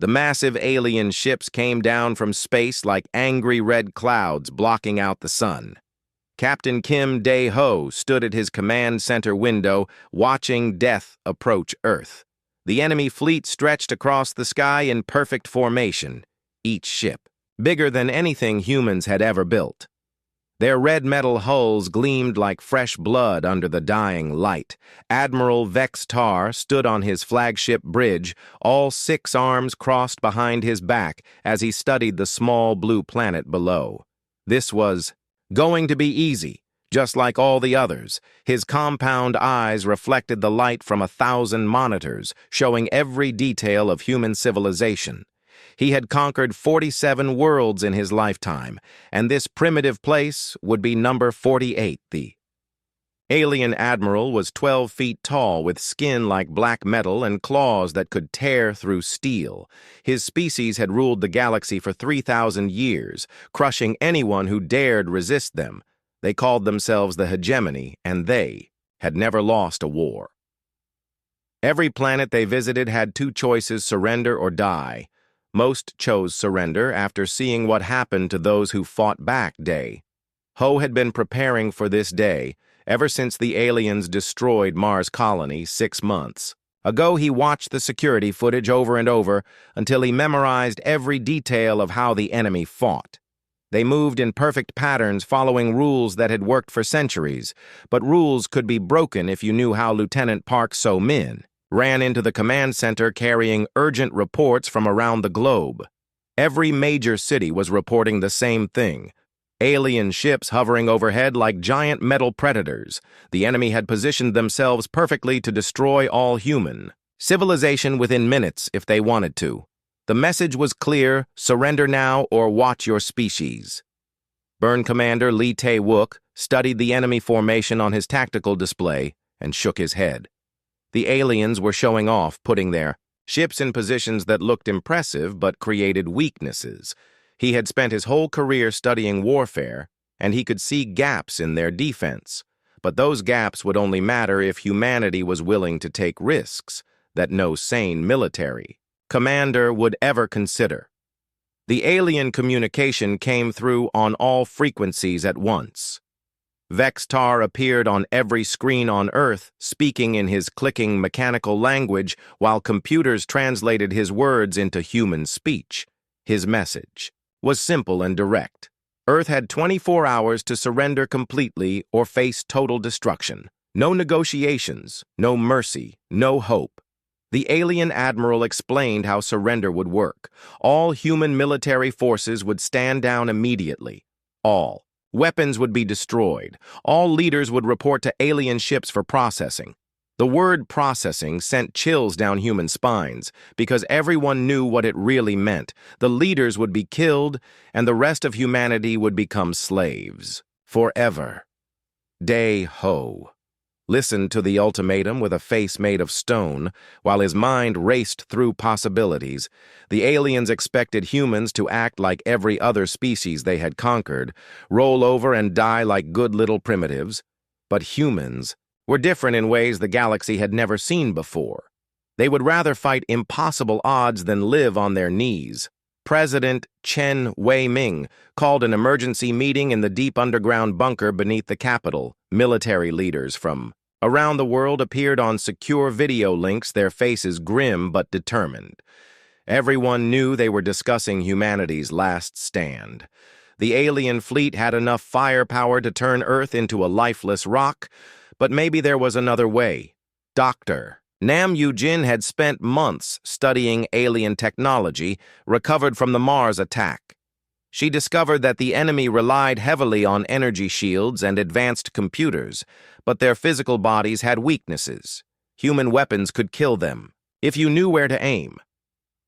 The massive alien ships came down from space like angry red clouds blocking out the sun. Captain Kim Dae-ho stood at his command center window, watching death approach Earth. The enemy fleet stretched across the sky in perfect formation, each ship bigger than anything humans had ever built. Their red metal hulls gleamed like fresh blood under the dying light. Admiral Vex Tar stood on his flagship bridge, all 6 arms crossed behind his back as he studied the small blue planet below. This was going to be easy, just like all the others. His compound eyes reflected the light from 1,000 monitors, showing every detail of human civilization. He had conquered 47 worlds in his lifetime, and this primitive place would be number 48. The alien Admiral was 12 feet tall with skin like black metal and claws that could tear through steel. His species had ruled the galaxy for 3,000 years, crushing anyone who dared resist them. They called themselves the Hegemony, and they had never lost a war. Every planet they visited had 2 choices: surrender or die. Most chose surrender after seeing what happened to those who fought back. Ho had been preparing for this day ever since the aliens destroyed Mars Colony 6 months ago. He watched the security footage over and over until he memorized every detail of how the enemy fought. They moved in perfect patterns following rules that had worked for centuries, but rules could be broken if you knew how. Lieutenant Park So-min ran into the command center carrying urgent reports from around the globe. Every major city was reporting the same thing: alien ships hovering overhead like giant metal predators. The enemy had positioned themselves perfectly to destroy all human civilization within minutes if they wanted to. The message was clear: surrender now or watch your species. Burn Commander Lee Tae-wook studied the enemy formation on his tactical display and shook his head. The aliens were showing off, putting their ships in positions that looked impressive but created weaknesses. He had spent his whole career studying warfare, and he could see gaps in their defense. But those gaps would only matter if humanity was willing to take risks that no sane military commander would ever consider. The alien communication came through on all frequencies at once. Vex Tar appeared on every screen on Earth, speaking in his clicking mechanical language while computers translated his words into human speech. His message was simple and direct. Earth had 24 hours to surrender completely or face total destruction. No negotiations, no mercy, no hope. The alien Admiral explained how surrender would work. All human military forces would stand down immediately. All weapons would be destroyed. All leaders would report to alien ships for processing. The word processing sent chills down human spines because everyone knew what it really meant. The leaders would be killed, and the rest of humanity would become slaves. Forever. Dae-ho listened to the ultimatum with a face made of stone, while his mind raced through possibilities. The aliens expected humans to act like every other species they had conquered, roll over and die like good little primitives. But humans were different in ways the galaxy had never seen before. They would rather fight impossible odds than live on their knees. President Chen Wei-ming called an emergency meeting in the deep underground bunker beneath the capital. Military leaders from around the world appeared on secure video links, their faces grim but determined. Everyone knew they were discussing humanity's last stand. The alien fleet had enough firepower to turn Earth into a lifeless rock, but maybe there was another way. Dr. Nam Yu-jin had spent months studying alien technology, recovered from the Mars attack. She discovered that the enemy relied heavily on energy shields and advanced computers, but their physical bodies had weaknesses. Human weapons could kill them, if you knew where to aim.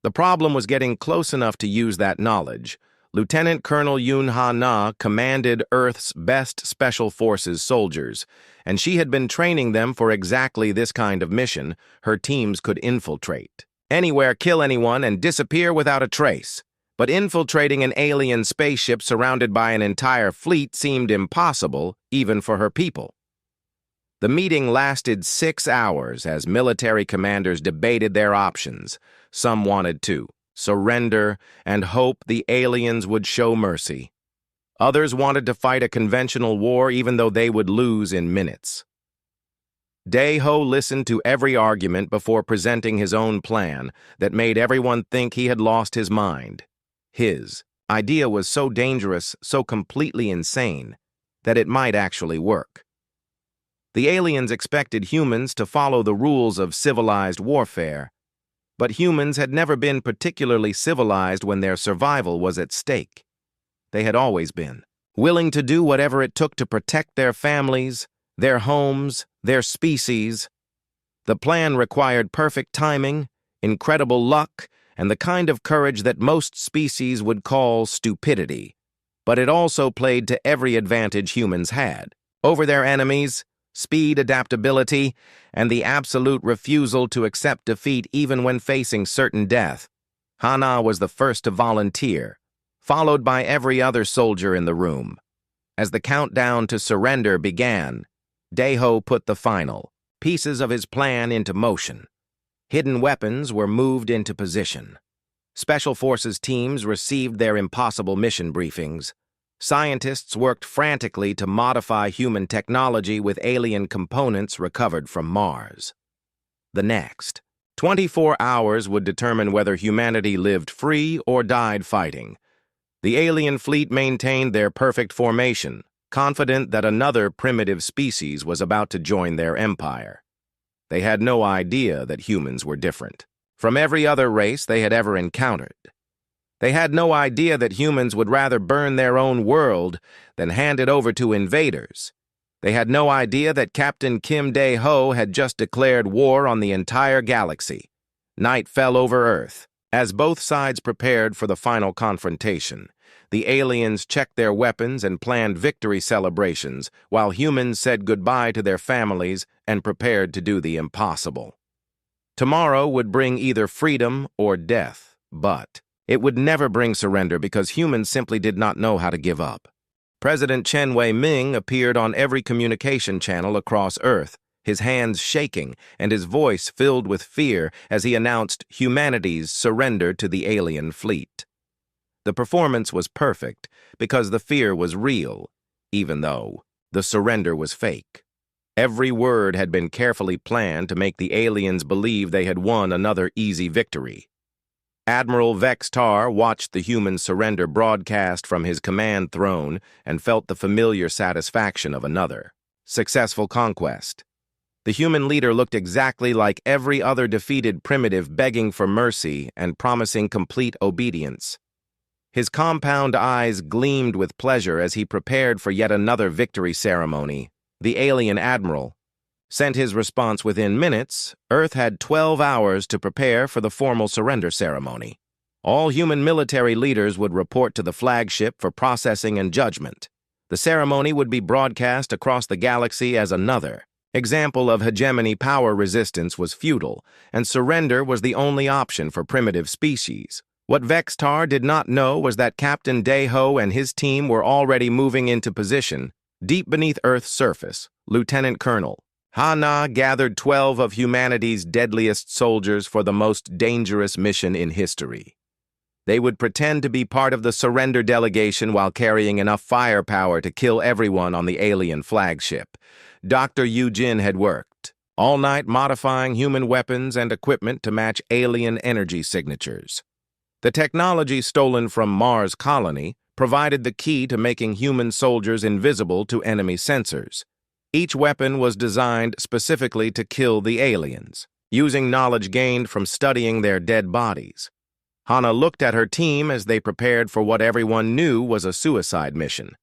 The problem was getting close enough to use that knowledge. Lieutenant Colonel Yoon Ha-na commanded Earth's best Special Forces soldiers, and she had been training them for exactly this kind of mission. Her teams could infiltrate anywhere, kill anyone, and disappear without a trace. But infiltrating an alien spaceship surrounded by an entire fleet seemed impossible, even for her people. The meeting lasted 6 hours as military commanders debated their options. Some wanted to surrender, and hope the aliens would show mercy. Others wanted to fight a conventional war even though they would lose in minutes. Dae-ho listened to every argument before presenting his own plan that made everyone think he had lost his mind. His idea was so dangerous, so completely insane, that it might actually work. The aliens expected humans to follow the rules of civilized warfare, but humans had never been particularly civilized when their survival was at stake. They had always been willing to do whatever it took to protect their families, their homes, their species. The plan required perfect timing, incredible luck, and the kind of courage that most species would call stupidity. But it also played to every advantage humans had over their enemies: speed, adaptability, and the absolute refusal to accept defeat even when facing certain death. Hana was the first to volunteer, followed by every other soldier in the room. As the countdown to surrender began, Dae-ho put the final pieces of his plan into motion. Hidden weapons were moved into position. Special Forces teams received their impossible mission briefings. Scientists worked frantically to modify human technology with alien components recovered from Mars. The next 24 hours would determine whether humanity lived free or died fighting. The alien fleet maintained their perfect formation, confident that another primitive species was about to join their empire. They had no idea that humans were different from every other race they had ever encountered. They had no idea that humans would rather burn their own world than hand it over to invaders. They had no idea that Captain Kim Dae-ho had just declared war on the entire galaxy. Night fell over Earth. As both sides prepared for the final confrontation, the aliens checked their weapons and planned victory celebrations, while humans said goodbye to their families and prepared to do the impossible. Tomorrow would bring either freedom or death, but it would never bring surrender because humans simply did not know how to give up. President Chen Wei-ming appeared on every communication channel across Earth, his hands shaking and his voice filled with fear as he announced humanity's surrender to the alien fleet. The performance was perfect because the fear was real, even though the surrender was fake. Every word had been carefully planned to make the aliens believe they had won another easy victory. Admiral Vex-Tar watched the human surrender broadcast from his command throne and felt the familiar satisfaction of another successful conquest. The human leader looked exactly like every other defeated primitive, begging for mercy and promising complete obedience. His compound eyes gleamed with pleasure as he prepared for yet another victory ceremony. The alien Admiral sent his response within minutes. Earth had 12 hours to prepare for the formal surrender ceremony. All human military leaders would report to the flagship for processing and judgment. The ceremony would be broadcast across the galaxy as another example of hegemony. Power resistance was futile, and surrender was the only option for primitive species. What Vex-Tar did not know was that Captain Dae-ho and his team were already moving into position. Deep beneath Earth's surface, Lieutenant Colonel Hana gathered 12 of humanity's deadliest soldiers for the most dangerous mission in history. They would pretend to be part of the surrender delegation while carrying enough firepower to kill everyone on the alien flagship. Dr. Yu-jin had worked all night modifying human weapons and equipment to match alien energy signatures. The technology stolen from Mars colony provided the key to making human soldiers invisible to enemy sensors. Each weapon was designed specifically to kill the aliens, using knowledge gained from studying their dead bodies. Hana looked at her team as they prepared for what everyone knew was a suicide mission.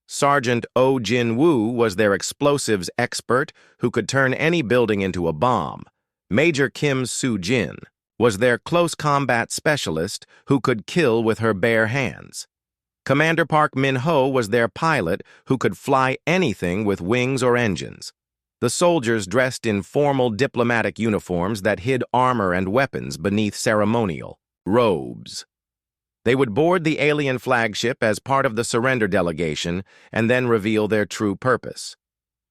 Sergeant Oh Jin-woo was their explosives expert who could turn any building into a bomb. Major Kim Soo-jin was their close combat specialist who could kill with her bare hands. Commander Park Min-ho was their pilot who could fly anything with wings or engines. The soldiers dressed in formal diplomatic uniforms that hid armor and weapons beneath ceremonial robes. They would board the alien flagship as part of the surrender delegation and then reveal their true purpose.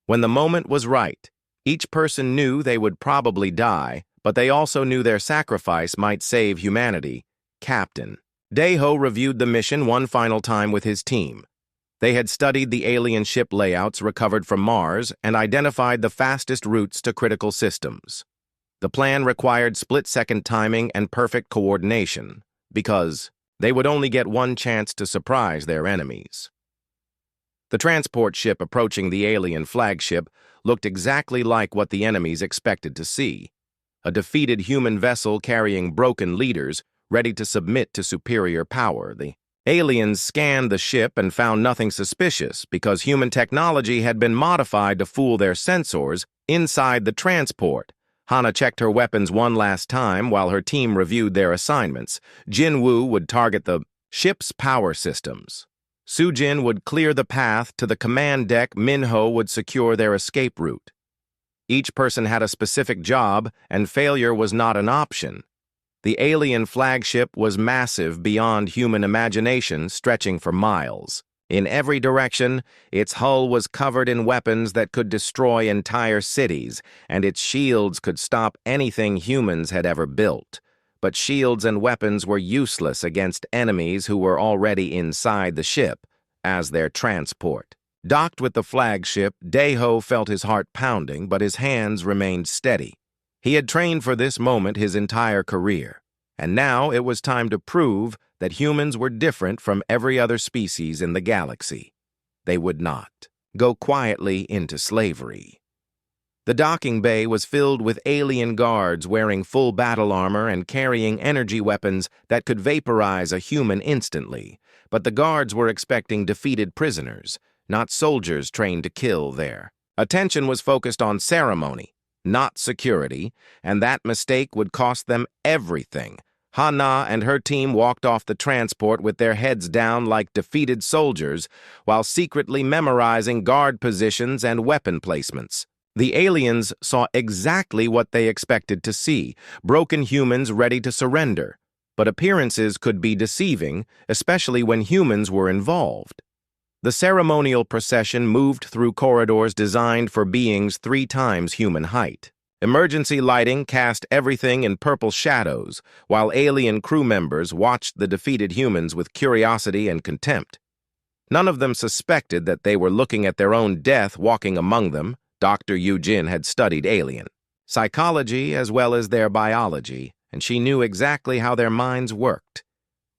When the moment was right, each person knew they would probably die, but they also knew their sacrifice might save humanity. Captain. Dae-ho reviewed the mission one final time with his team. They had studied the alien ship layouts recovered from Mars and identified the fastest routes to critical systems. The plan required split-second timing and perfect coordination, because they would only get one chance to surprise their enemies. The transport ship approaching the alien flagship looked exactly like what the enemies expected to see: a defeated human vessel carrying broken leaders, ready to submit to superior power. The aliens scanned the ship and found nothing suspicious because human technology had been modified to fool their sensors inside the transport. Hana checked her weapons one last time while her team reviewed their assignments. Jin-woo would target the ship's power systems. Soo-jin would clear the path to the command deck. Min-ho would secure their escape route. Each person had a specific job, and failure was not an option. The alien flagship was massive beyond human imagination, stretching for miles. In every direction, its hull was covered in weapons that could destroy entire cities, and its shields could stop anything humans had ever built. But shields and weapons were useless against enemies who were already inside the ship, as their transport. Docked with the flagship, Dae-ho felt his heart pounding, but his hands remained steady. He had trained for this moment his entire career, and now it was time to prove that humans were different from every other species in the galaxy. They would not go quietly into slavery. The docking bay was filled with alien guards wearing full battle armor and carrying energy weapons that could vaporize a human instantly, but the guards were expecting defeated prisoners, not soldiers trained to kill there. Attention was focused on ceremony, not security, and that mistake would cost them everything. Hana and her team walked off the transport with their heads down like defeated soldiers, while secretly memorizing guard positions and weapon placements. The aliens saw exactly what they expected to see: broken humans ready to surrender. But appearances could be deceiving, especially when humans were involved. The ceremonial procession moved through corridors designed for beings 3 times human height. Emergency lighting cast everything in purple shadows, while alien crew members watched the defeated humans with curiosity and contempt. None of them suspected that they were looking at their own death walking among them. Dr. Yu-jin had studied alien psychology as well as their biology, and she knew exactly how their minds worked.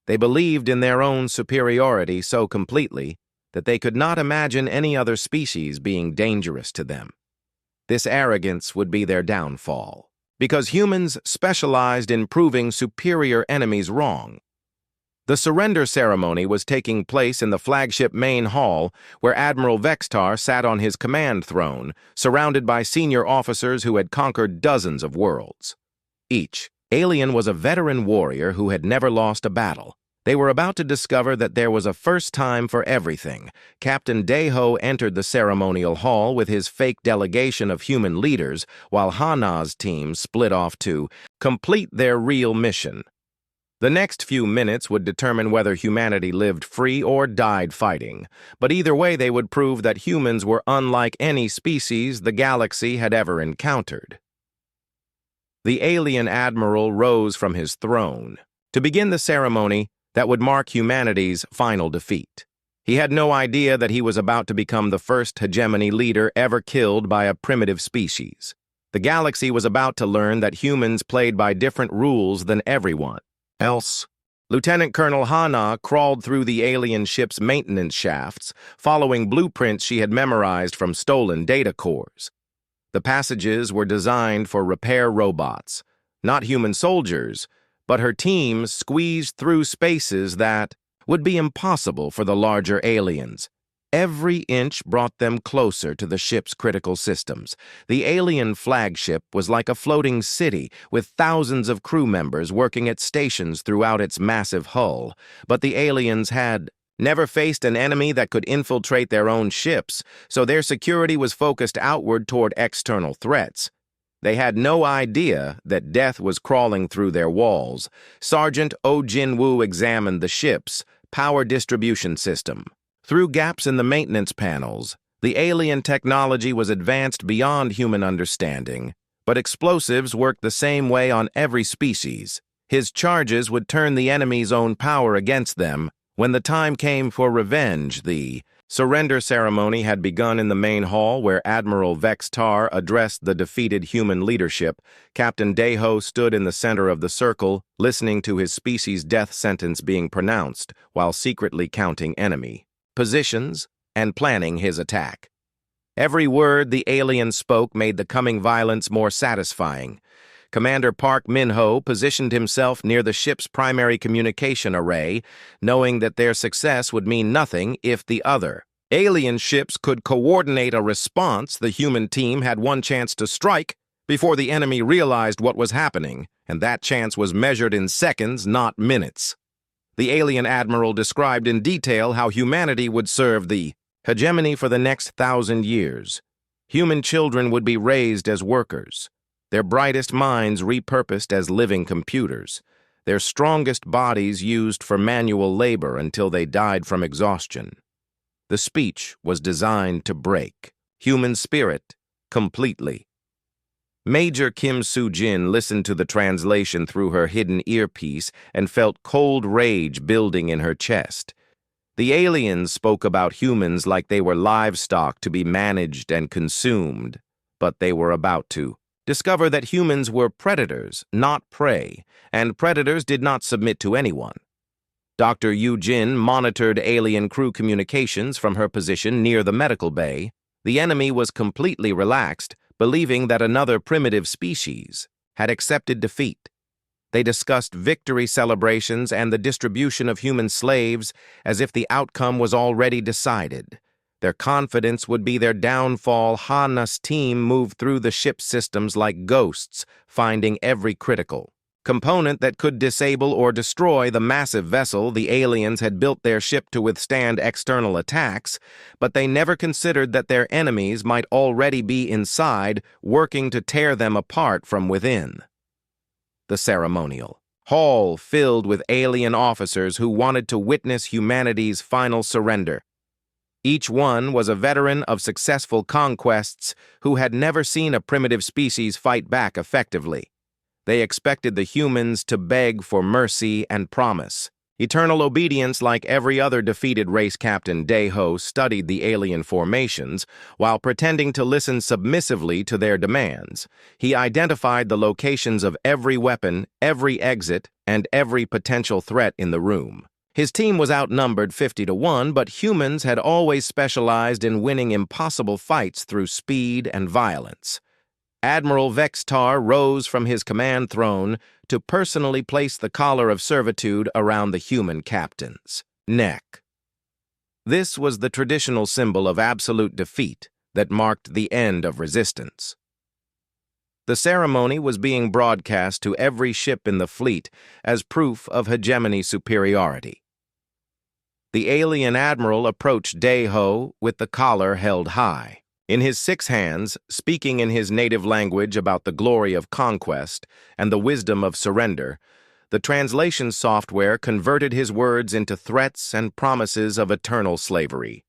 They believed in their own superiority so completely that they could not imagine any other species being dangerous to them. This arrogance would be their downfall, because humans specialized in proving superior enemies wrong. The surrender ceremony was taking place in the flagship main hall, where Admiral Vextar sat on his command throne, surrounded by senior officers who had conquered dozens of worlds. Each alien was a veteran warrior who had never lost a battle. They were about to discover that there was a first time for everything. Captain Dae-ho entered the ceremonial hall with his fake delegation of human leaders, while Hana's team split off to complete their real mission. The next few minutes would determine whether humanity lived free or died fighting, but either way they would prove that humans were unlike any species the galaxy had ever encountered. The alien Admiral rose from his throne to begin the ceremony that would mark humanity's final defeat. He had no idea that he was about to become the first hegemony leader ever killed by a primitive species. The galaxy was about to learn that humans played by different rules than everyone else. Lieutenant Colonel Hana crawled through the alien ship's maintenance shafts, following blueprints she had memorized from stolen data cores. The passages were designed for repair robots, not human soldiers, but her team squeezed through spaces that would be impossible for the larger aliens. Every inch brought them closer to the ship's critical systems. The alien flagship was like a floating city, with thousands of crew members working at stations throughout its massive hull. But the aliens had never faced an enemy that could infiltrate their own ships, so their security was focused outward toward external threats. They had no idea that death was crawling through their walls. Sergeant Oh Jin-woo examined the ship's power distribution system. Through gaps in the maintenance panels, the alien technology was advanced beyond human understanding, but explosives worked the same way on every species. His charges would turn the enemy's own power against them. When the time came for revenge, the surrender ceremony had begun in the main hall where Admiral Vex Tar addressed the defeated human leadership. Captain Deho stood in the center of the circle, listening to his species' death sentence being pronounced while secretly counting enemy positions and planning his attack. Every word the alien spoke made the coming violence more satisfying. Commander Park Min-ho positioned himself near the ship's primary communication array, knowing that their success would mean nothing if the other alien ships could coordinate a response. The human team had one chance to strike before the enemy realized what was happening, and that chance was measured in seconds, not minutes. The alien admiral described in detail how humanity would serve the hegemony for the next 1,000 years. Human children would be raised as workers, their brightest minds repurposed as living computers, their strongest bodies used for manual labor until they died from exhaustion. The speech was designed to break human spirit completely. Major Kim Soo-jin listened to the translation through her hidden earpiece and felt cold rage building in her chest. The aliens spoke about humans like they were livestock to be managed and consumed, but they were about to discover that humans were predators, not prey, and predators did not submit to anyone. Dr. Yu-jin monitored alien crew communications from her position near the medical bay. The enemy was completely relaxed, believing that another primitive species had accepted defeat. They discussed victory celebrations and the distribution of human slaves as if the outcome was already decided. Their confidence would be their downfall. Hana's team moved through the ship's systems like ghosts, finding every critical component that could disable or destroy the massive vessel. The aliens had built their ship to withstand external attacks, but they never considered that their enemies might already be inside, working to tear them apart from within. The ceremonial hall filled with alien officers who wanted to witness humanity's final surrender. Each one was a veteran of successful conquests who had never seen a primitive species fight back effectively. They expected the humans to beg for mercy and promise eternal obedience. Like every other defeated race, Captain Deho studied the alien formations while pretending to listen submissively to their demands. He identified the locations of every weapon, every exit, and every potential threat in the room. His team was outnumbered 50-1, but humans had always specialized in winning impossible fights through speed and violence. Admiral Vex Tar rose from his command throne to personally place the collar of servitude around the human captain's neck. This was the traditional symbol of absolute defeat that marked the end of resistance. The ceremony was being broadcast to every ship in the fleet as proof of hegemony superiority. The alien admiral approached Deho with the collar held high. In his 6 hands, speaking in his native language about the glory of conquest and the wisdom of surrender, the translation software converted his words into threats and promises of eternal slavery.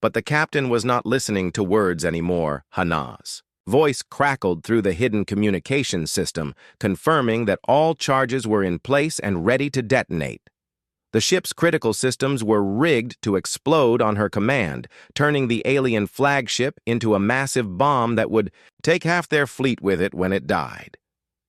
But the captain was not listening to words anymore. Hana's voice crackled through the hidden communication system, confirming that all charges were in place and ready to detonate. The ship's critical systems were rigged to explode on her command, turning the alien flagship into a massive bomb that would take half their fleet with it when it died.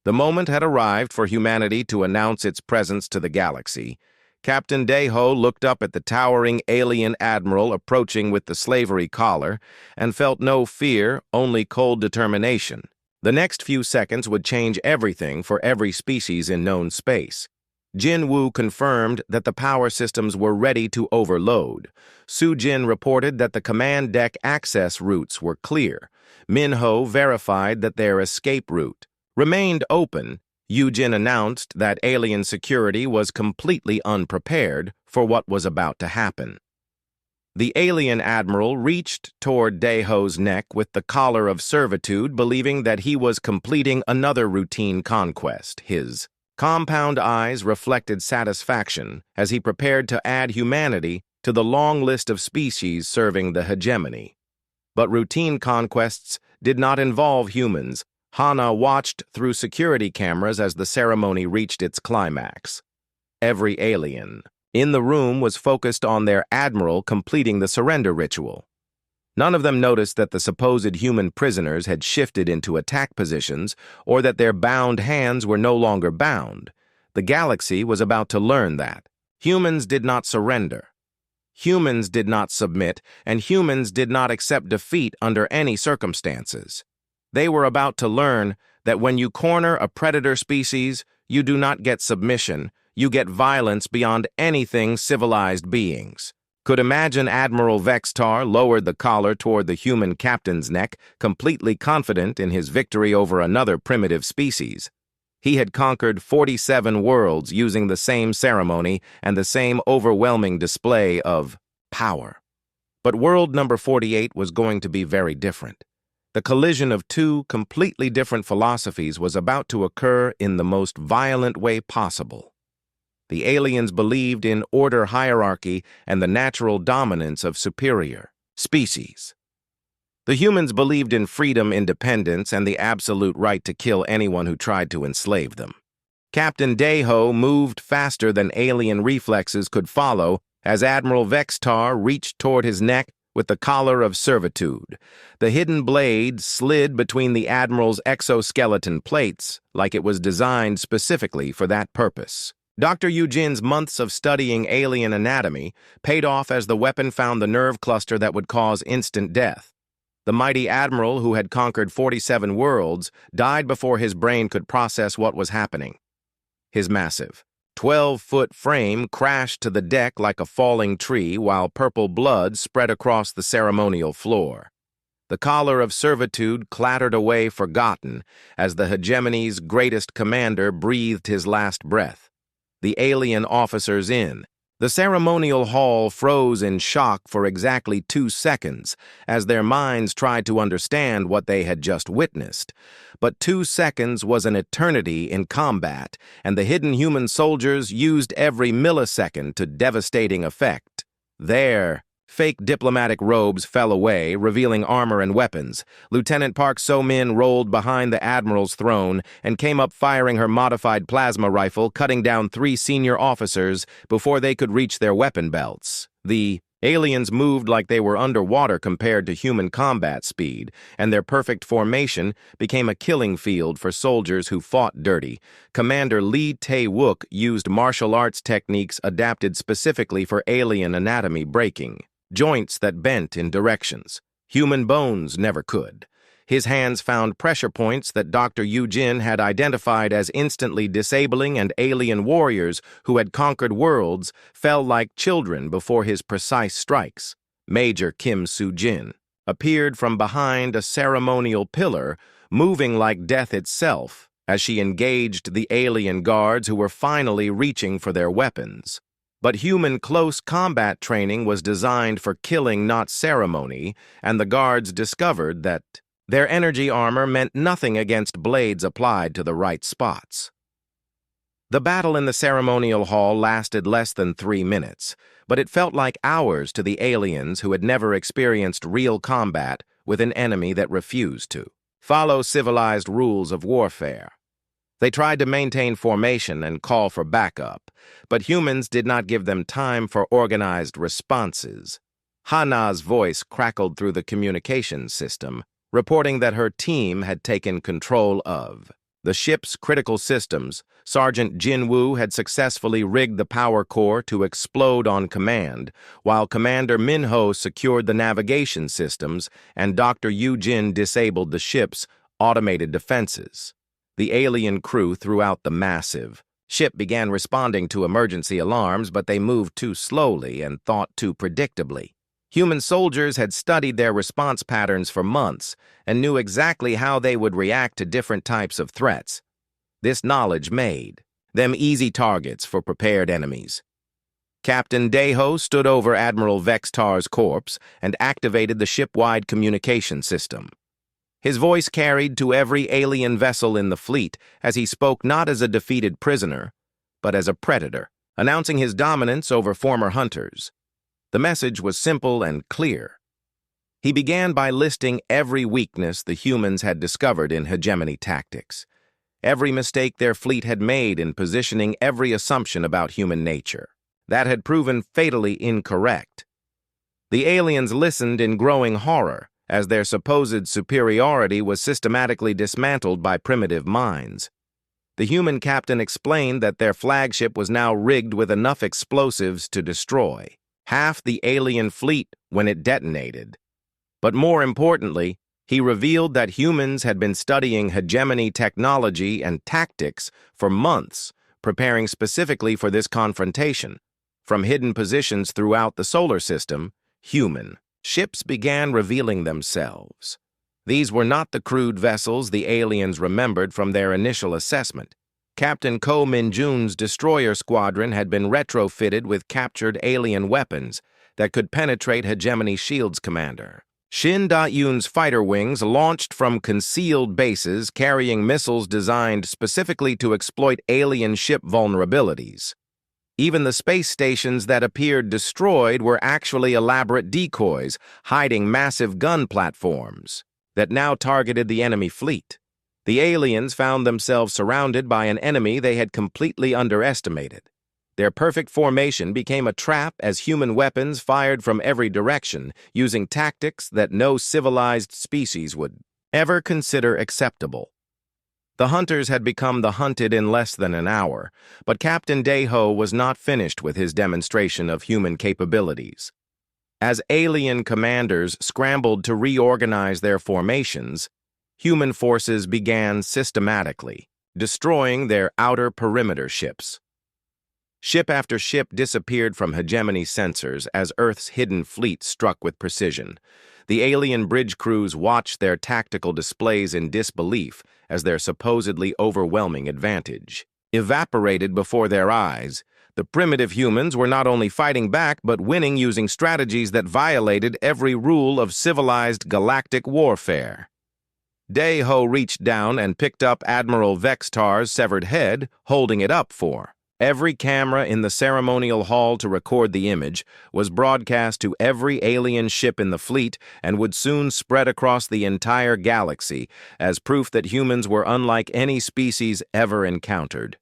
The moment had arrived for humanity to announce its presence to the galaxy. Captain Deho looked up at the towering alien admiral approaching with the slavery collar and felt no fear, only cold determination. The next few seconds would change everything for every species in known space. Jin Woo confirmed that the power systems were ready to overload. Soo-jin reported that the command deck access routes were clear. Min-ho verified that their escape route remained open. Yu-jin announced that alien security was completely unprepared for what was about to happen. The alien admiral reached toward Deho's neck with the collar of servitude, believing that he was completing another routine conquest. His compound eyes reflected satisfaction as he prepared to add humanity to the long list of species serving the hegemony. But routine conquests did not involve humans. Hana watched through security cameras as the ceremony reached its climax. Every alien in the room was focused on their Admiral completing the surrender ritual. None of them noticed that the supposed human prisoners had shifted into attack positions or that their bound hands were no longer bound. The galaxy was about to learn that. Humans did not surrender. Humans did not submit, and humans did not accept defeat under any circumstances. They were about to learn that when you corner a predator species, you do not get submission, you get violence beyond anything civilized beings. Could imagine Admiral Vextar lowered the collar toward the human captain's neck, completely confident in his victory over another primitive species. He had conquered 47 worlds using the same ceremony and the same overwhelming display of power. But world number 48 was going to be very different. The collision of two completely different philosophies was about to occur in the most violent way possible. The aliens believed in order hierarchy and the natural dominance of superior species. The humans believed in freedom, independence, and the absolute right to kill anyone who tried to enslave them. Captain Deho moved faster than alien reflexes could follow as Admiral Vextar reached toward his neck with the collar of servitude. The hidden blade slid between the Admiral's exoskeleton plates like it was designed specifically for that purpose. Dr. Eugène's months of studying alien anatomy paid off as the weapon found the nerve cluster that would cause instant death. The mighty Admiral, who had conquered 47 worlds, died before his brain could process what was happening. His massive 12-foot frame crashed to the deck like a falling tree while purple blood spread across the ceremonial floor. The collar of servitude clattered away forgotten as the hegemony's greatest commander breathed his last breath. The alien officers in. The ceremonial hall froze in shock for exactly 2 seconds as their minds tried to understand what they had just witnessed. But 2 seconds was an eternity in combat, and the hidden human soldiers used every millisecond to devastating effect. Their fake diplomatic robes fell away, revealing armor and weapons. Lieutenant Park So-min rolled behind the Admiral's throne and came up firing her modified plasma rifle, cutting down 3 senior officers before they could reach their weapon belts. The aliens moved like they were underwater compared to human combat speed, and their perfect formation became a killing field for soldiers who fought dirty. Commander Lee Tae-wook used martial arts techniques adapted specifically for alien anatomy breaking. Joints that bent in directions. Human bones never could. His hands found pressure points that Dr. Eugène had identified as instantly disabling, and alien warriors who had conquered worlds fell like children before his precise strikes. Major Kim Soo-jin appeared from behind a ceremonial pillar, moving like death itself as she engaged the alien guards who were finally reaching for their weapons. But human close combat training was designed for killing, not ceremony, and the guards discovered that their energy armor meant nothing against blades applied to the right spots. The battle in the ceremonial hall lasted less than 3 minutes, but it felt like hours to the aliens who had never experienced real combat with an enemy that refused to follow civilized rules of warfare. They tried to maintain formation and call for backup, but humans did not give them time for organized responses. Hana's voice crackled through the communications system, reporting that her team had taken control of the ship's critical systems. Sergeant Jin Woo had successfully rigged the power core to explode on command, while Commander Minho secured the navigation systems and Dr. Eugène disabled the ship's automated defenses. The alien crew throughout the massive ship began responding to emergency alarms, but they moved too slowly and thought too predictably. Human soldiers had studied their response patterns for months and knew exactly how they would react to different types of threats. This knowledge made them easy targets for prepared enemies. Captain Deho stood over Admiral Vextar's corpse and activated the ship-wide communication system. His voice carried to every alien vessel in the fleet as he spoke not as a defeated prisoner, but as a predator, announcing his dominance over former hunters. The message was simple and clear. He began by listing every weakness the humans had discovered in hegemony tactics, every mistake their fleet had made in positioning every assumption about human nature that had proven fatally incorrect. The aliens listened in growing horror as their supposed superiority was systematically dismantled by primitive minds. The human captain explained that their flagship was now rigged with enough explosives to destroy half the alien fleet when it detonated. But more importantly, he revealed that humans had been studying hegemony technology and tactics for months, preparing specifically for this confrontation. From hidden positions throughout the solar system, human ships began revealing themselves. These were not the crude vessels the aliens remembered from their initial assessment. Captain Ko Min-jun's destroyer squadron had been retrofitted with captured alien weapons that could penetrate hegemony shields commander. Shin Da-yoon's fighter wings launched from concealed bases carrying missiles designed specifically to exploit alien ship vulnerabilities. Even the space stations that appeared destroyed were actually elaborate decoys, hiding massive gun platforms that now targeted the enemy fleet. The aliens found themselves surrounded by an enemy they had completely underestimated. Their perfect formation became a trap as human weapons fired from every direction, using tactics that no civilized species would ever consider acceptable. The hunters had become the hunted in less than an hour, but Captain Dae-ho was not finished with his demonstration of human capabilities. As alien commanders scrambled to reorganize their formations, human forces began systematically destroying their outer perimeter ships. Ship after ship disappeared from hegemony sensors as Earth's hidden fleet struck with precision. The alien bridge crews watched their tactical displays in disbelief as their supposedly overwhelming advantage evaporated before their eyes. The primitive humans were not only fighting back but winning using strategies that violated every rule of civilized galactic warfare. Dae-ho reached down and picked up Admiral Vextar's severed head, holding it up for. Every camera in the ceremonial hall to record the image was broadcast to every alien ship in the fleet and would soon spread across the entire galaxy as proof that humans were unlike any species ever encountered.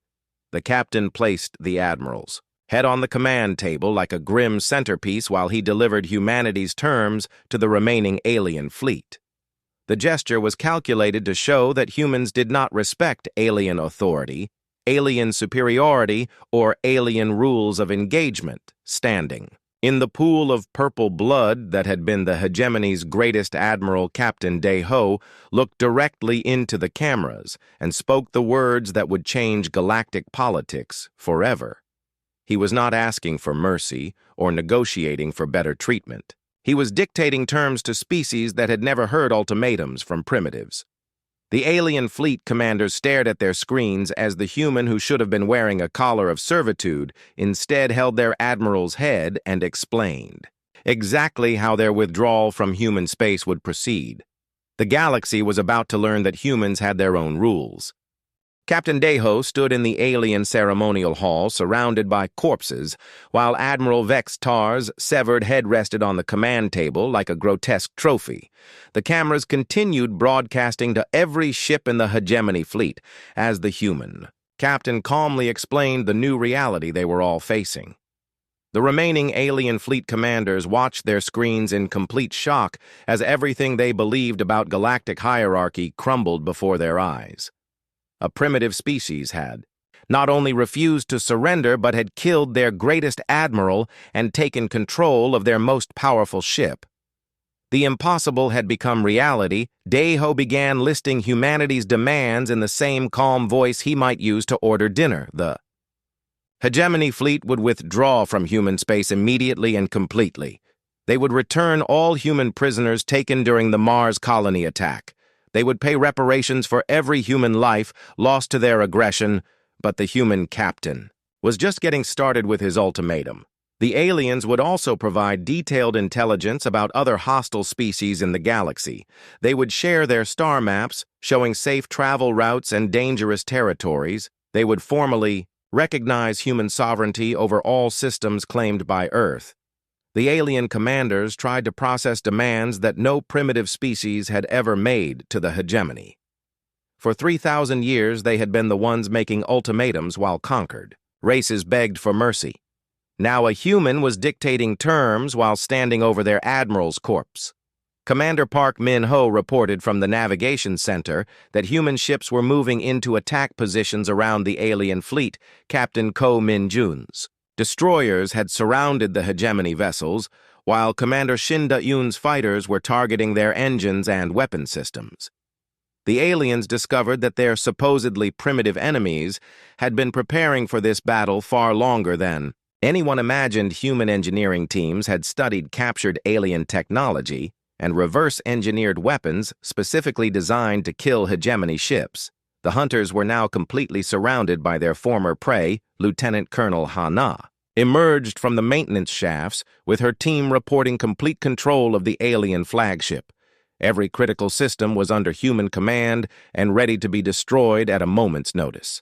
The captain placed the Admiral's head on the command table like a grim centerpiece while he delivered humanity's terms to the remaining alien fleet. The gesture was calculated to show that humans did not respect alien authority, alien superiority, or alien rules of engagement standing. In the pool of purple blood that had been the hegemony's greatest admiral, Captain Dae-ho looked directly into the cameras and spoke the words that would change galactic politics forever. He was not asking for mercy or negotiating for better treatment. He was dictating terms to species that had never heard ultimatums from primitives. The alien fleet commanders stared at their screens as the human who should have been wearing a collar of servitude instead held their admiral's head and explained exactly how their withdrawal from human space would proceed. The galaxy was about to learn that humans had their own rules. Captain Dae-ho stood in the alien ceremonial hall surrounded by corpses, while Admiral Vextar's severed head rested on the command table like a grotesque trophy. The cameras continued broadcasting to every ship in the hegemony fleet as the human captain calmly explained the new reality they were all facing. The remaining alien fleet commanders watched their screens in complete shock as everything they believed about galactic hierarchy crumbled before their eyes. A primitive species had not only refused to surrender but had killed their greatest admiral and taken control of their most powerful ship. The impossible had become reality. Dae-ho began listing humanity's demands in the same calm voice he might use to order dinner. The hegemony fleet would withdraw from human space immediately and completely. They would return all human prisoners taken during the Mars colony attack. They would pay reparations for every human life lost to their aggression, but the human captain was just getting started with his ultimatum. The aliens would also provide detailed intelligence about other hostile species in the galaxy. They would share their star maps, showing safe travel routes and dangerous territories. They would formally recognize human sovereignty over all systems claimed by Earth. The alien commanders tried to process demands that no primitive species had ever made to the hegemony. For 3,000 years, they had been the ones making ultimatums while conquered. Races begged for mercy. Now a human was dictating terms while standing over their admiral's corpse. Commander Park Min-ho reported from the navigation center that human ships were moving into attack positions around the alien fleet, Captain Ko Min-jun's. Destroyers had surrounded the hegemony vessels, while Commander Shin Da-yoon's fighters were targeting their engines and weapon systems. The aliens discovered that their supposedly primitive enemies had been preparing for this battle far longer than anyone imagined. Human engineering teams had studied captured alien technology and reverse-engineered weapons specifically designed to kill hegemony ships. The hunters were now completely surrounded by their former prey, Lieutenant Colonel Ha-na, emerged from the maintenance shafts with her team reporting complete control of the alien flagship. Every critical system was under human command and ready to be destroyed at a moment's notice.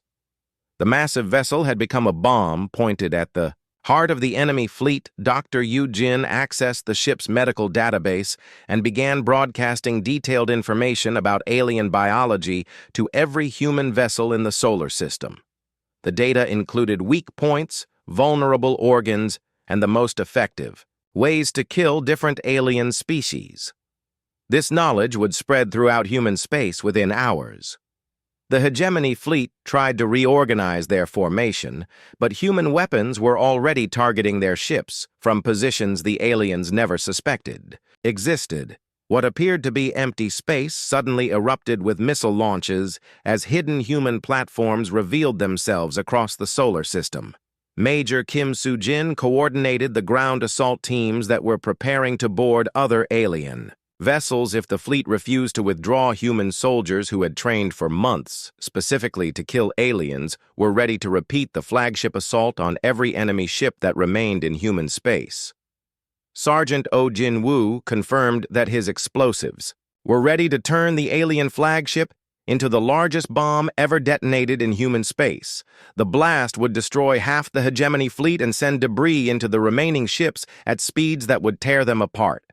The massive vessel had become a bomb pointed at the heart of the enemy fleet. Dr. Yu Jin accessed the ship's medical database and began broadcasting detailed information about alien biology to every human vessel in the solar system. The data included weak points, vulnerable organs, and the most effective ways to kill different alien species. This knowledge would spread throughout human space within hours. The hegemony fleet tried to reorganize their formation, but human weapons were already targeting their ships from positions the aliens never suspected existed. What appeared to be empty space suddenly erupted with missile launches as hidden human platforms revealed themselves across the solar system. Major Kim Soo-jin coordinated the ground assault teams that were preparing to board other alien vessels if the fleet refused to withdraw. Human soldiers who had trained for months specifically to kill aliens were ready to repeat the flagship assault on every enemy ship that remained in human space. Sergeant Oh Jin-woo confirmed that his explosives were ready to turn the alien flagship into the largest bomb ever detonated in human space. The blast would destroy half the hegemony fleet and send debris into the remaining ships at speeds that would tear them apart.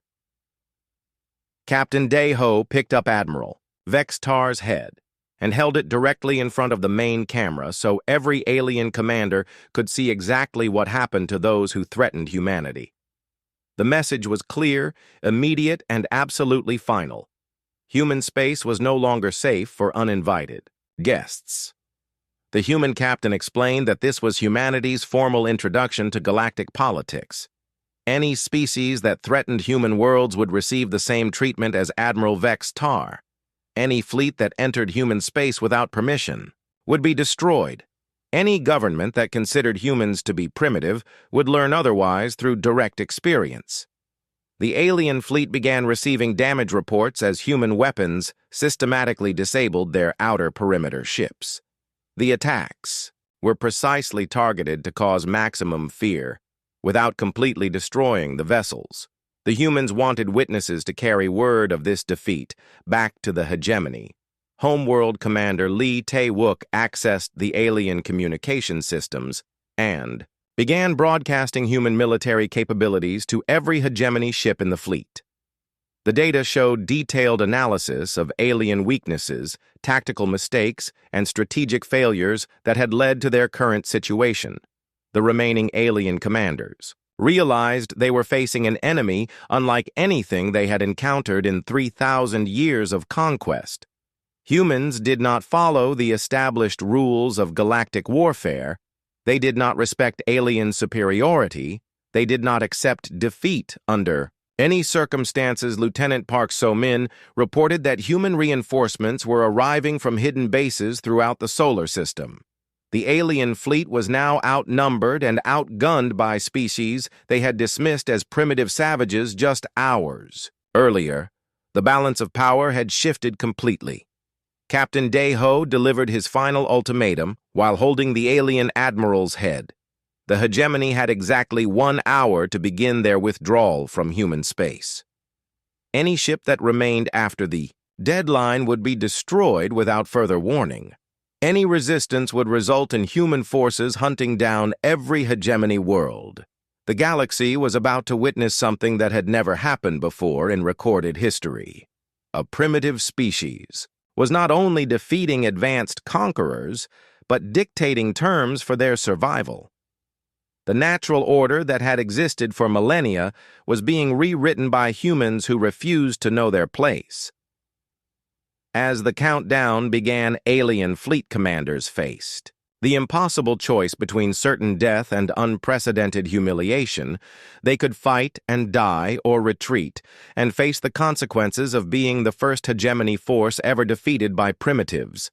Captain Dae-ho picked up Admiral Vex-Tar's head and held it directly in front of the main camera so every alien commander could see exactly what happened to those who threatened humanity. The message was clear, immediate, and absolutely final. Human space was no longer safe for uninvited guests. The human captain explained that this was humanity's formal introduction to galactic politics. Any species that threatened human worlds would receive the same treatment as Admiral Vex-Tar. Any fleet that entered human space without permission would be destroyed. Any government that considered humans to be primitive would learn otherwise through direct experience. The alien fleet began receiving damage reports as human weapons systematically disabled their outer perimeter ships. The attacks were precisely targeted to cause maximum fear, without completely destroying the vessels. The humans wanted witnesses to carry word of this defeat back to the hegemony. Homeworld Commander Lee Tae-wook accessed the alien communication systems and began broadcasting human military capabilities to every hegemony ship in the fleet. The data showed detailed analysis of alien weaknesses, tactical mistakes, and strategic failures that had led to their current situation. The remaining alien commanders realized they were facing an enemy unlike anything they had encountered in 3,000 years of conquest. Humans did not follow the established rules of galactic warfare. They did not respect alien superiority. They did not accept defeat under any circumstances. Lieutenant Park So-min reported that human reinforcements were arriving from hidden bases throughout the solar system. The alien fleet was now outnumbered and outgunned by species they had dismissed as primitive savages just hours earlier. The balance of power had shifted completely. Captain Dae-ho delivered his final ultimatum while holding the alien admiral's head. The hegemony had exactly 1 hour to begin their withdrawal from human space. Any ship that remained after the deadline would be destroyed without further warning. Any resistance would result in human forces hunting down every hegemony world. The galaxy was about to witness something that had never happened before in recorded history. A primitive species was not only defeating advanced conquerors, but dictating terms for their survival. The natural order that had existed for millennia was being rewritten by humans who refused to know their place. As the countdown began, alien fleet commanders faced the impossible choice between certain death and unprecedented humiliation. They could fight and die or retreat and face the consequences of being the first hegemony force ever defeated by primitives.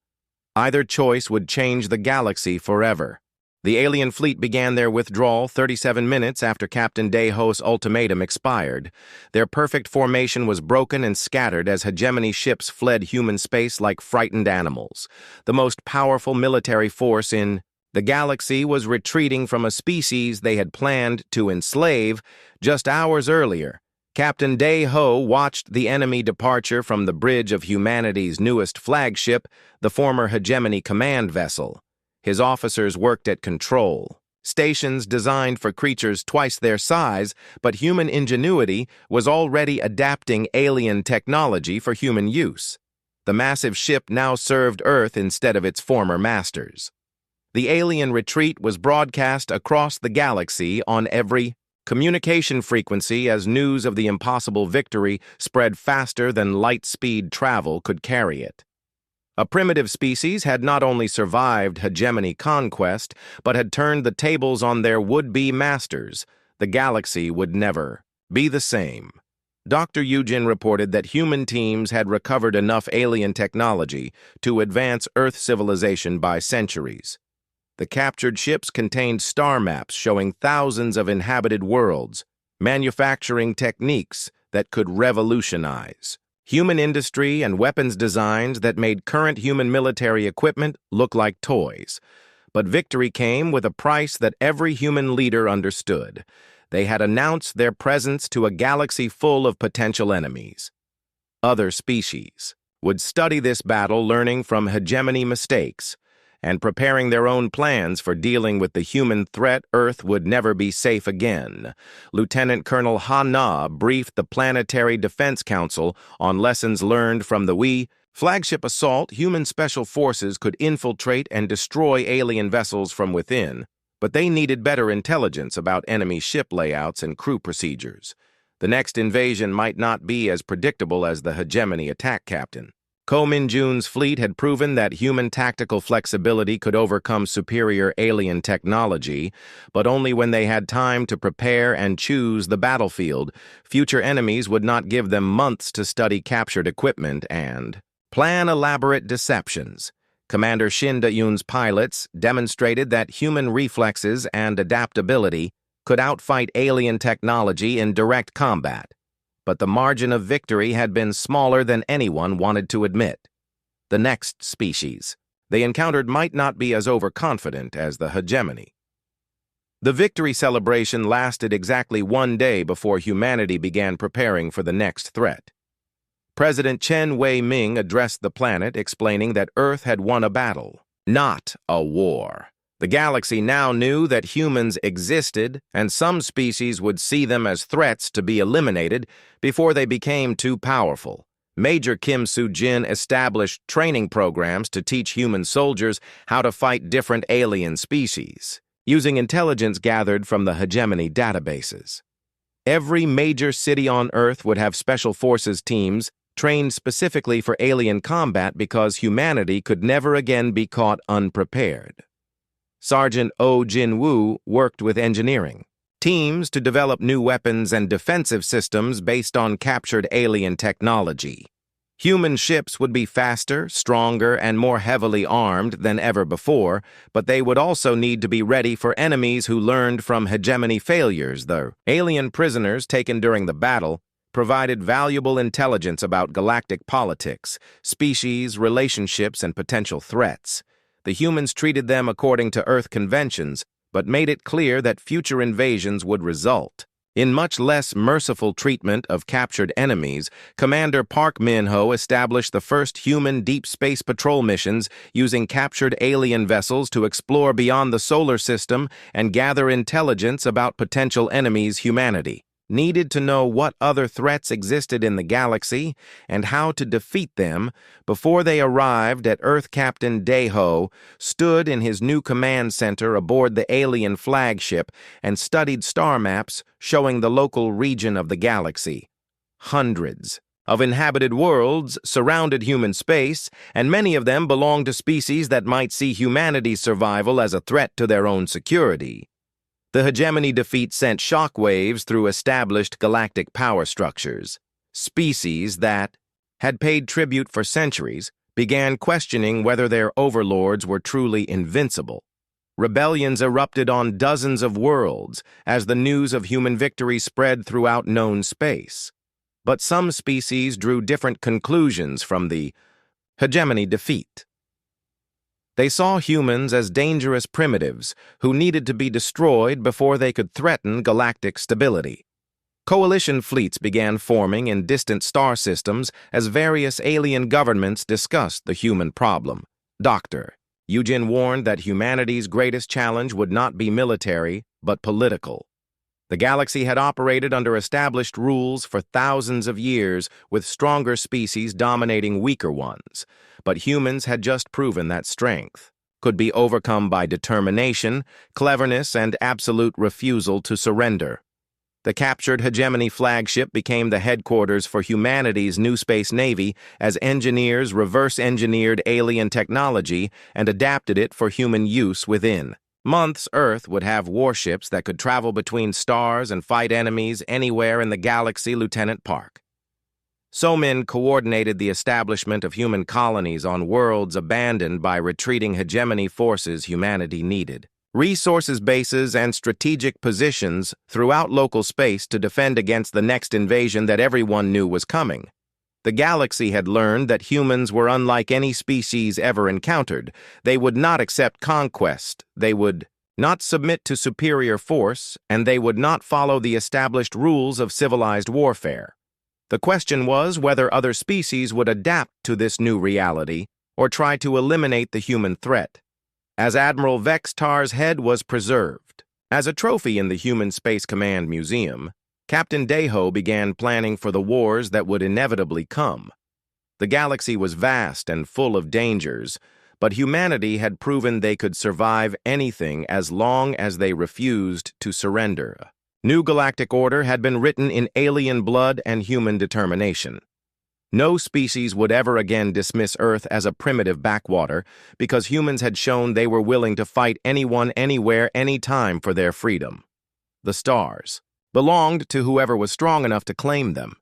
Either choice would change the galaxy forever. The alien fleet began their withdrawal 37 minutes after Captain Deho's ultimatum expired. Their perfect formation was broken and scattered as hegemony ships fled human space like frightened animals. The most powerful military force in the galaxy was retreating from a species they had planned to enslave just hours earlier. Captain Deho watched the enemy departure from the bridge of humanity's newest flagship, the former hegemony command vessel. His officers worked at control stations designed for creatures twice their size, but human ingenuity was already adapting alien technology for human use. The massive ship now served Earth instead of its former masters. The alien retreat was broadcast across the galaxy on every communication frequency as news of the impossible victory spread faster than light-speed travel could carry it. A primitive species had not only survived hegemony conquest, but had turned the tables on their would-be masters. The galaxy would never be the same. Dr. Eugen reported that human teams had recovered enough alien technology to advance Earth civilization by centuries. The captured ships contained star maps showing thousands of inhabited worlds, manufacturing techniques that could revolutionize human industry and weapons designs that made current human military equipment look like toys. But victory came with a price that every human leader understood. They had announced their presence to a galaxy full of potential enemies. Other species would study this battle, learning from hegemony mistakes and preparing their own plans for dealing with the human threat. Earth would never be safe again. Lieutenant Colonel Ha-Na briefed the Planetary Defense Council on lessons learned from the HFY flagship assault. Human special forces could infiltrate and destroy alien vessels from within, but they needed better intelligence about enemy ship layouts and crew procedures. The next invasion might not be as predictable as the hegemony attack captain. Ko Min-jun's fleet had proven that human tactical flexibility could overcome superior alien technology, but only when they had time to prepare and choose the battlefield. Future enemies would not give them months to study captured equipment and plan elaborate deceptions. Commander Shin Da-yoon's pilots demonstrated that human reflexes and adaptability could outfight alien technology in direct combat. But the margin of victory had been smaller than anyone wanted to admit. The next species they encountered might not be as overconfident as the hegemony. The victory celebration lasted exactly 1 day before humanity began preparing for the next threat. President Chen Wei-ming addressed the planet, explaining that Earth had won a battle, not a war. The galaxy now knew that humans existed, and some species would see them as threats to be eliminated before they became too powerful. Major Kim Soo-jin established training programs to teach human soldiers how to fight different alien species, using intelligence gathered from the hegemony databases. Every major city on Earth would have special forces teams trained specifically for alien combat because humanity could never again be caught unprepared. Sergeant Oh Jin-woo worked with engineering teams to develop new weapons and defensive systems based on captured alien technology. Human ships would be faster, stronger, and more heavily armed than ever before, but they would also need to be ready for enemies who learned from hegemony failures. The alien prisoners taken during the battle provided valuable intelligence about galactic politics, species, relationships, and potential threats. The humans treated them according to Earth conventions, but made it clear that future invasions would result. In much less merciful treatment of captured enemies, Commander Park Min-ho established the first human deep space patrol missions using captured alien vessels to explore beyond the solar system and gather intelligence about potential enemies humanity needed to know what other threats existed in the galaxy and how to defeat them. Before they arrived at Earth, Captain Dae-ho stood in his new command center aboard the alien flagship and studied star maps showing the local region of the galaxy. Hundreds of inhabited worlds surrounded human space, and many of them belonged to species that might see humanity's survival as a threat to their own security. The hegemony defeat sent shockwaves through established galactic power structures. Species that had paid tribute for centuries began questioning whether their overlords were truly invincible. Rebellions erupted on dozens of worlds as the news of human victory spread throughout known space. But some species drew different conclusions from the hegemony defeat. They saw humans as dangerous primitives who needed to be destroyed before they could threaten galactic stability. Coalition fleets began forming in distant star systems as various alien governments discussed the human problem. Dr. Eugene warned that humanity's greatest challenge would not be military, but political. The galaxy had operated under established rules for thousands of years, with stronger species dominating weaker ones. But humans had just proven that strength could be overcome by determination, cleverness, and absolute refusal to surrender. The captured hegemony flagship became the headquarters for humanity's new space navy as engineers reverse-engineered alien technology and adapted it for human use within. Months, Earth would have warships that could travel between stars and fight enemies anywhere in the galaxy. Lieutenant Park So-min coordinated the establishment of human colonies on worlds abandoned by retreating hegemony forces humanity needed. Resources bases and strategic positions throughout local space to defend against the next invasion that everyone knew was coming. The galaxy had learned that humans were unlike any species ever encountered. They would not accept conquest, they would not submit to superior force, and they would not follow the established rules of civilized warfare. The question was whether other species would adapt to this new reality or try to eliminate the human threat. As Admiral Vextar's head was preserved as a trophy in the Human Space Command Museum, Captain Dae-ho began planning for the wars that would inevitably come. The galaxy was vast and full of dangers, but humanity had proven they could survive anything as long as they refused to surrender. New galactic order had been written in alien blood and human determination. No species would ever again dismiss Earth as a primitive backwater because humans had shown they were willing to fight anyone, anywhere, anytime for their freedom. The stars belonged to whoever was strong enough to claim them.